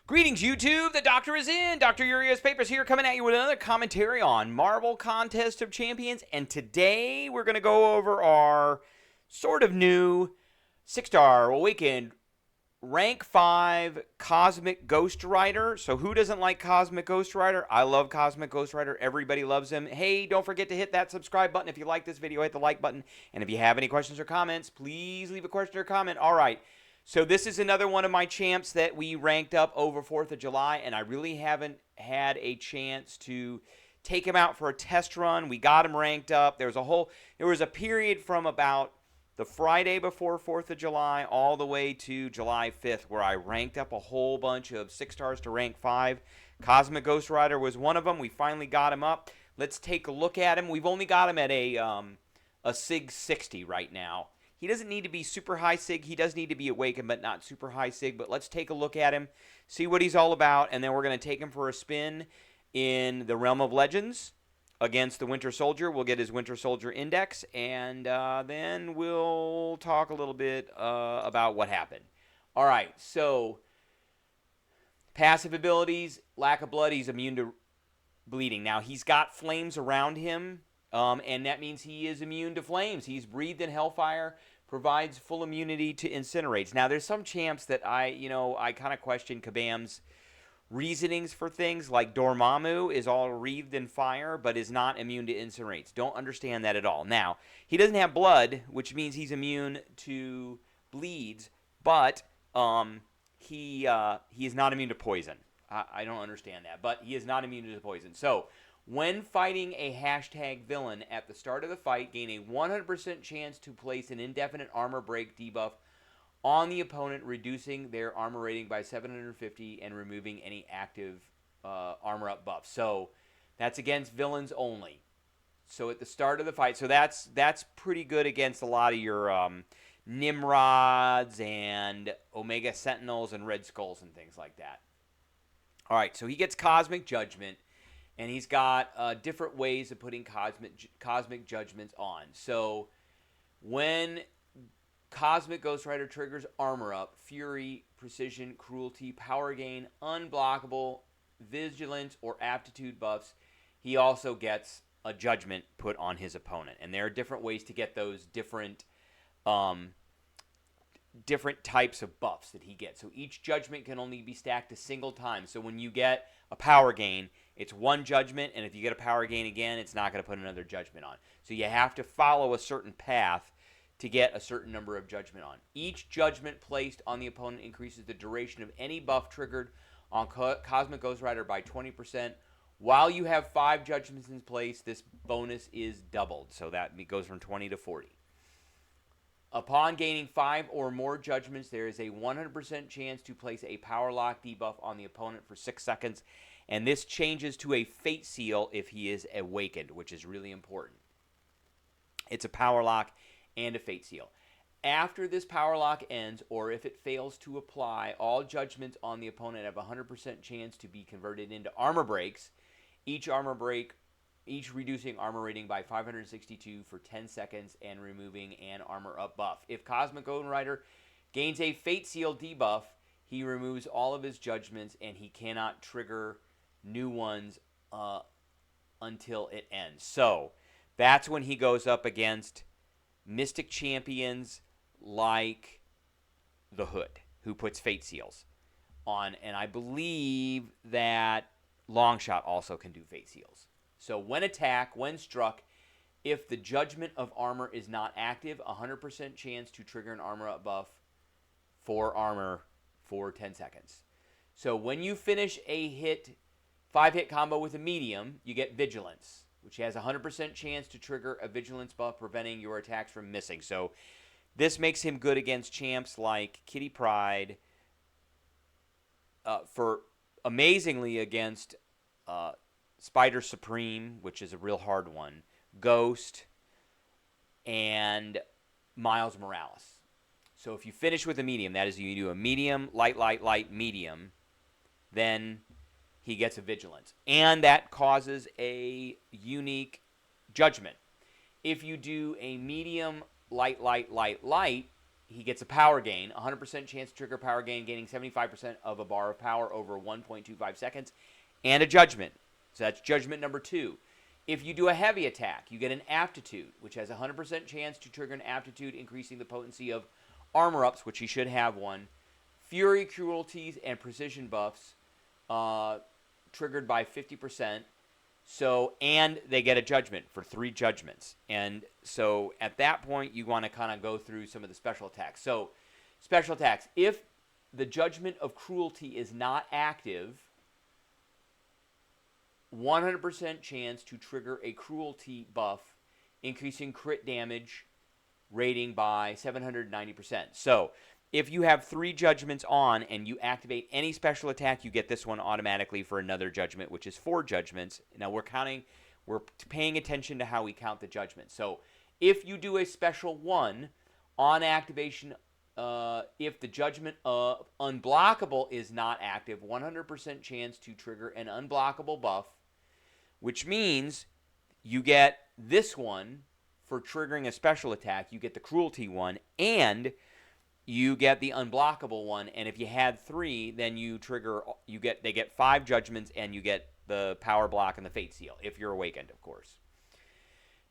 Greetings, YouTube. The doctor is in. Dr. Urias Papers here, coming at you with another commentary on Marvel Contest of Champions. And today we're going to go over our sort of new 6-star Awakened Rank 5 Cosmic Ghost Rider. So who doesn't like Cosmic Ghost Rider? I love Cosmic Ghost Rider. Everybody loves him. Hey, don't forget to hit that subscribe button. If you like this video, hit the like button. And if you have any questions or comments, please leave a question or comment. All right. So this is another one of my champs that we ranked up over 4th of July, and I really haven't had a chance to take him out for a test run. We got him ranked up. There was a period from about the Friday before 4th of July all the way to July 5th where I ranked up a whole bunch of 6-stars to rank 5. Cosmic Ghost Rider was one of them. We finally got him up. Let's take a look at him. We've only got him at a SIG 60 right now. He doesn't need to be super high SIG. He does need to be awakened, but not super high SIG. But let's take a look at him, see what he's all about, and then we're going to take him for a spin in the Realm of Legends against the Winter Soldier. We'll get his Winter Soldier index, and then we'll talk a little bit about what happened. All right, so passive abilities, lack of blood, he's immune to bleeding. Now, he's got flames around him. And that means he is immune to flames. He's breathed in Hellfire, provides full immunity to incinerates. Now, there's some champs that I kind of question Kabam's reasonings for things, like Dormammu is all wreathed in fire, but is not immune to incinerates. Don't understand that at all. Now, he doesn't have blood, which means he's immune to bleeds, but he is not immune to poison. I don't understand that, but he is not immune to poison. So, when fighting a hashtag villain at the start of the fight, gain a 100% chance to place an indefinite armor break debuff on the opponent, reducing their armor rating by 750 and removing any active armor up buff. So that's against villains only. So at the start of the fight, so that's pretty good against a lot of your Nimrods and Omega Sentinels and Red Skulls and things like that. All right, so he gets Cosmic Judgment. And he's got different ways of putting cosmic judgments on. So when Cosmic Ghost Rider triggers armor up, fury, precision, cruelty, power gain, unblockable, vigilance, or aptitude buffs, he also gets a judgment put on his opponent. And there are different ways to get those different types of buffs that he gets. So each judgment can only be stacked a single time. So when you get a power gain, it's one judgment, and if you get a power gain again, it's not going to put another judgment on. So you have to follow a certain path to get a certain number of judgment on. Each judgment placed on the opponent increases the duration of any buff triggered on Cosmic Ghost Rider by 20%. While you have 5 judgments in place, this bonus is doubled. So that goes from 20 to 40. Upon gaining 5 or more judgments, there is a 100% chance to place a power lock debuff on the opponent for 6 seconds. And this changes to a Fate Seal if he is awakened, which is really important. It's a power lock and a Fate Seal. After this power lock ends, or if it fails to apply, all judgments on the opponent have a 100% chance to be converted into armor breaks. Each reducing armor rating by 562 for 10 seconds and removing an armor up buff. If Cosmic Ghost Rider gains a Fate Seal debuff, he removes all of his judgments and he cannot trigger new ones until it ends. So that's when he goes up against Mystic champions like the Hood, who puts Fate Seals on. And I believe that Longshot also can do Fate Seals. So when struck, if the judgment of armor is not active, 100% chance to trigger an armor up buff for armor for 10 seconds. So when you finish a 5-hit combo with a medium, you get Vigilance, which has a 100% chance to trigger a Vigilance buff, preventing your attacks from missing. So this makes him good against champs like Kitty Pryde, for amazingly against Spider Supreme, which is a real hard one, Ghost, and Miles Morales. So if you finish with a medium, that is, you do a medium, light, medium, then he gets a Vigilance. And that causes a unique judgment. If you do a medium, light, he gets a power gain, 100% chance to trigger power gain, gaining 75% of a bar of power over 1.25 seconds, and a judgment. So that's judgment number 2. If you do a heavy attack, you get an aptitude, which has a 100% chance to trigger an aptitude, increasing the potency of armor ups, which he should have one, fury, cruelties, and precision buffs, triggered by 50%. So, and they get a judgment for 3 judgments. And so at that point, you want to kind of go through some of the special attacks. So, special attacks. If the judgment of cruelty is not active, 100% chance to trigger a cruelty buff, increasing crit damage rating by 790%. So, if you have 3 judgments on and you activate any special attack, you get this one automatically for another judgment, which is 4 judgments. Now we're paying attention to how we count the judgments. So if you do a special 1 on activation, if the judgment of unblockable is not active, 100% chance to trigger an unblockable buff, which means you get this one for triggering a special attack. You get the cruelty one, and you get the unblockable one, and if you had 3, then they get 5 judgments, and you get the power block and the fate seal, if you're awakened, of course.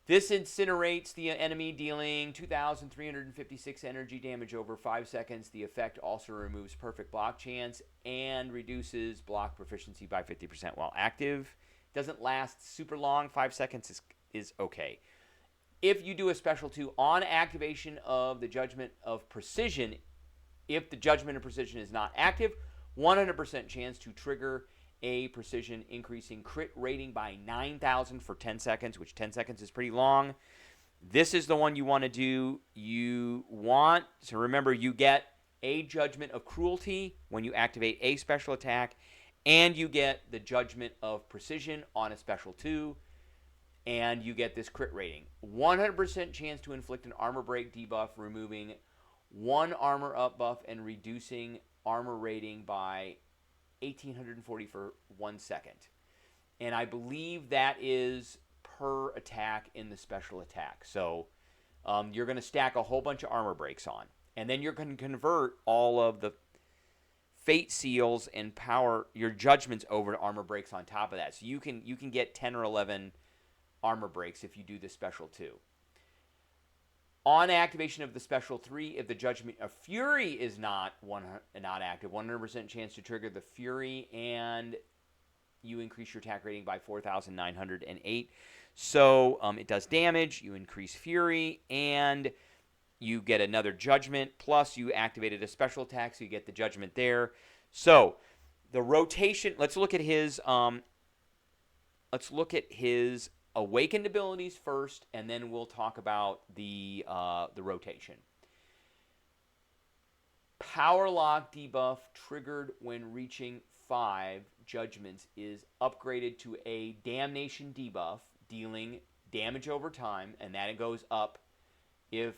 This incinerates the enemy, dealing 2,356 energy damage over 5 seconds. The effect also removes perfect block chance and reduces block proficiency by 50% while active. Doesn't last super long. 5 seconds is okay. If you do a special 2 on activation of the Judgment of Precision, if the Judgment of Precision is not active, 100% chance to trigger a precision, increasing crit rating by 9,000 for 10 seconds, which 10 seconds is pretty long. This is the one you want to do. So remember, you get a Judgment of Cruelty when you activate a special attack, and you get the Judgment of Precision on a special 2. And you get this crit rating. 100% chance to inflict an armor break debuff, removing 1 armor up buff and reducing armor rating by 1,840 for 1 second. And I believe that is per attack in the special attack. So you're going to stack a whole bunch of armor breaks on. And then you're going to convert all of the fate seals and power, your judgments, over to armor breaks on top of that. So you can get 10 or 11 armor breaks if you do the special 2. On activation of the special 3, if the Judgment of Fury is not active, 100% chance to trigger the Fury, and you increase your attack rating by 4,908. So it does damage, you increase Fury, and you get another Judgment, plus you activated a special attack, so you get the Judgment there. So the rotation, let's look at his awakened abilities first, and then we'll talk about the rotation. Power lock debuff triggered when reaching 5 judgments is upgraded to a damnation debuff, dealing damage over time, and that it goes up if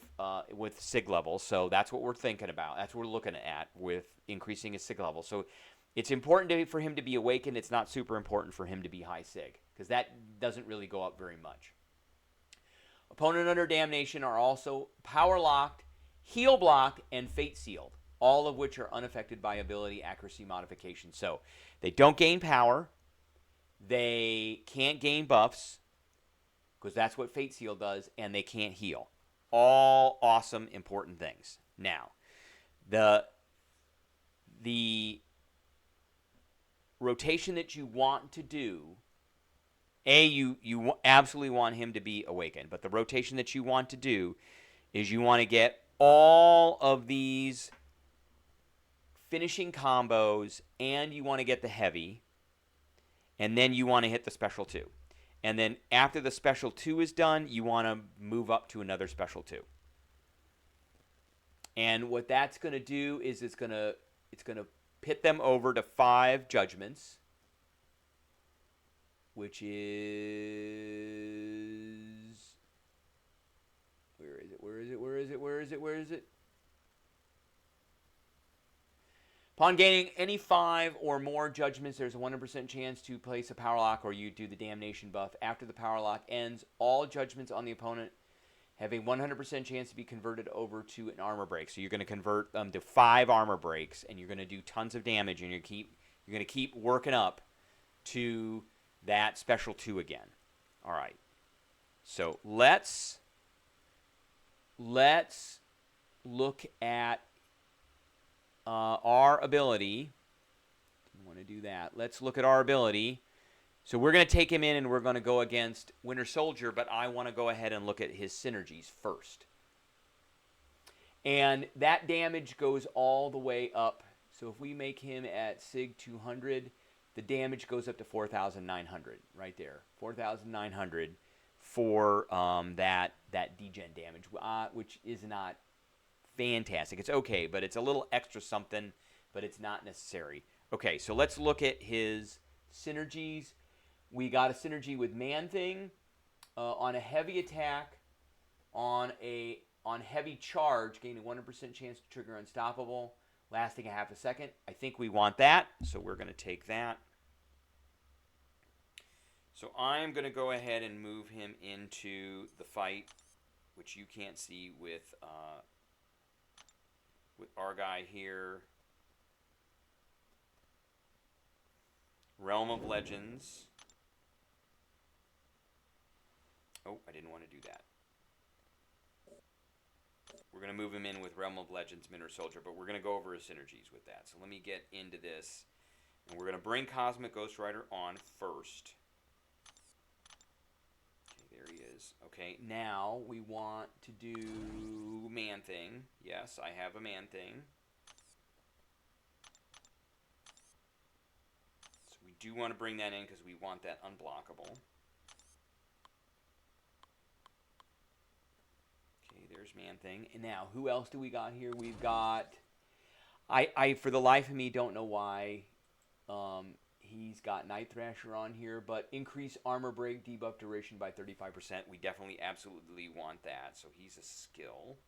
with sig level. So that's what we're thinking about. That's what we're looking at with increasing his sig level. So it's important for him to be awakened. It's not super important for him to be high sig, because that doesn't really go up very much. Opponent under damnation are also power locked, heal blocked, and fate sealed, all of which are unaffected by ability accuracy modification. So they don't gain power, they can't gain buffs, because that's what fate seal does, and they can't heal. All awesome, important things. Now, the rotation that you want to do, you absolutely want him to be awakened, but the rotation that you want to do is you want to get all of these finishing combos, and you want to get the heavy, and then you want to hit the special 2. And then after the special 2 is done, you want to move up to another special 2. And what that's going to do is it's going to pit them over to 5 judgments, which is, where is it? Upon gaining any 5 or more judgments, there's a 100% chance to place a power lock, or you do the damnation buff. After the power lock ends, all judgments on the opponent have a 100% chance to be converted over to an armor break. So you're going to convert them to 5 armor breaks, and you're going to do tons of damage, and you're going to keep working up to that special 2 again. All right. So let's look at our ability. We want to do that. Let's look at our ability. So we're going to take him in, and we're going to go against Winter Soldier, but I want to go ahead and look at his synergies first. And that damage goes all the way up. So if we make him at Sig 200, the damage goes up to 4,900 right there. 4,900 for that degen damage, which is not fantastic. It's okay, but it's a little extra something, but it's not necessary. Okay, so let's look at his synergies. We got a synergy with Man-Thing on a heavy attack, on heavy charge, gaining 100% chance to trigger Unstoppable, lasting a half a second. I think we want that, so we're going to take that. So I'm going to go ahead and move him into the fight, which you can't see with our guy here. Realm of Legends. Oh, I didn't want to do that. We're going to move him in with Realm of Legends, Winter Soldier, but we're going to go over his synergies with that. So let me get into this. And we're going to bring Cosmic Ghost Rider on first. Okay, there he is. Okay, now we want to do Man-Thing. Yes, I have a Man-Thing. So we do want to bring that in because we want that unblockable. There's Man-Thing. And now, who else do we got here? We've got... I for the life of me, don't know why he's got Night Thrasher on here, but increase armor break debuff duration by 35%. We definitely, absolutely want that. So he's a skill.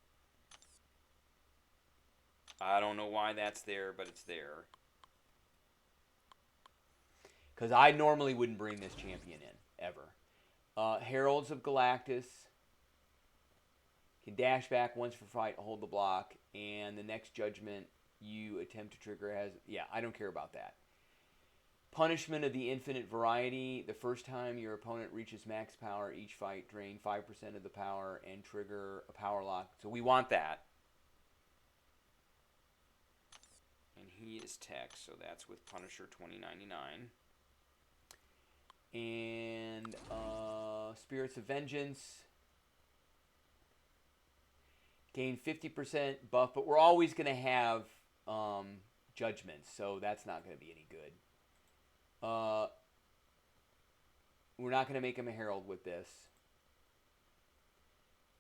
I don't know why that's there, but it's there. Because I normally wouldn't bring this champion in, ever. Heralds of Galactus. Can dash back once for fight, hold the block, and the next judgment you attempt to trigger has... Yeah, I don't care about that. Punishment of the Infinite Variety. The first time your opponent reaches max power, each fight drain 5% of the power and trigger a power lock. So we want that. And he is tech, so that's with Punisher 2099. And Spirits of Vengeance. Gain 50% buff, but we're always going to have judgments, so that's not going to be any good. We're not going to make him a herald with this.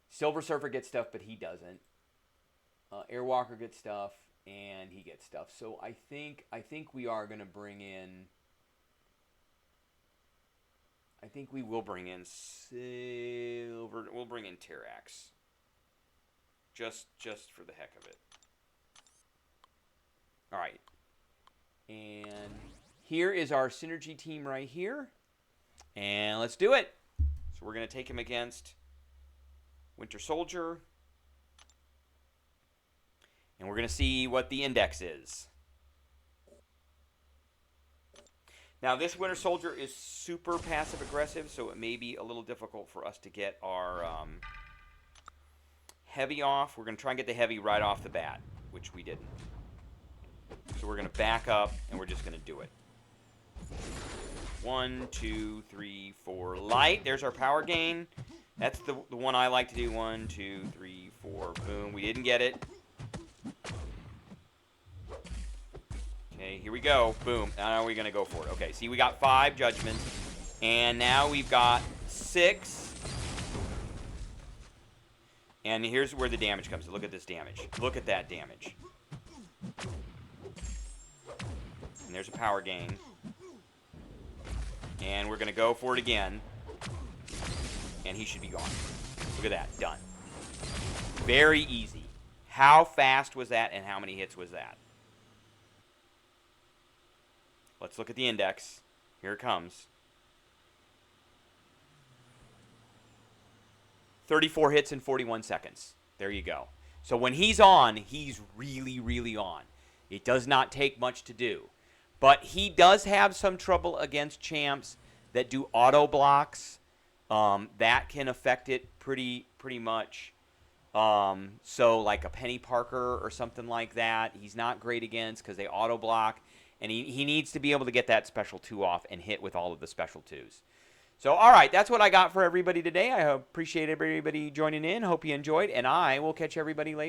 Silver Surfer gets stuff, but he doesn't. Airwalker gets stuff, and he gets stuff. So I think we are going to bring in... I think we will bring in Silver... We'll bring in Terrax. Just for the heck of it. All right. And here is our synergy team right here. And let's do it. So we're going to take him against Winter Soldier. And we're going to see what the index is. Now, this Winter Soldier is super passive-aggressive, so it may be a little difficult for us to get our... heavy off. We're going to try and get the heavy right off the bat, which we didn't. So we're going to back up, and we're just going to do it. 1, 2, 3, 4. Light. There's our power gain. That's the one I like to do. 1, 2, 3, 4. Boom. We didn't get it. Okay, here we go. Boom. Now we're going to go for it. Okay, see, we got 5 judgments. And now we've got 6. And here's where the damage comes. Look at this damage. Look at that damage. And there's a power gain. And we're going to go for it again. And he should be gone. Look at that. Done. Very easy. How fast was that and how many hits was that? Let's look at the index. Here it comes. 34 hits in 41 seconds. There you go. So when he's on, he's really, really on. It does not take much to do. But he does have some trouble against champs that do auto blocks. That can affect it pretty much. So like a Penny Parker or something like that, he's not great against because they auto block. And he needs to be able to get that special 2 off and hit with all of the special 2s. So, all right, that's what I got for everybody today. I appreciate everybody joining in. Hope you enjoyed, and I will catch everybody later.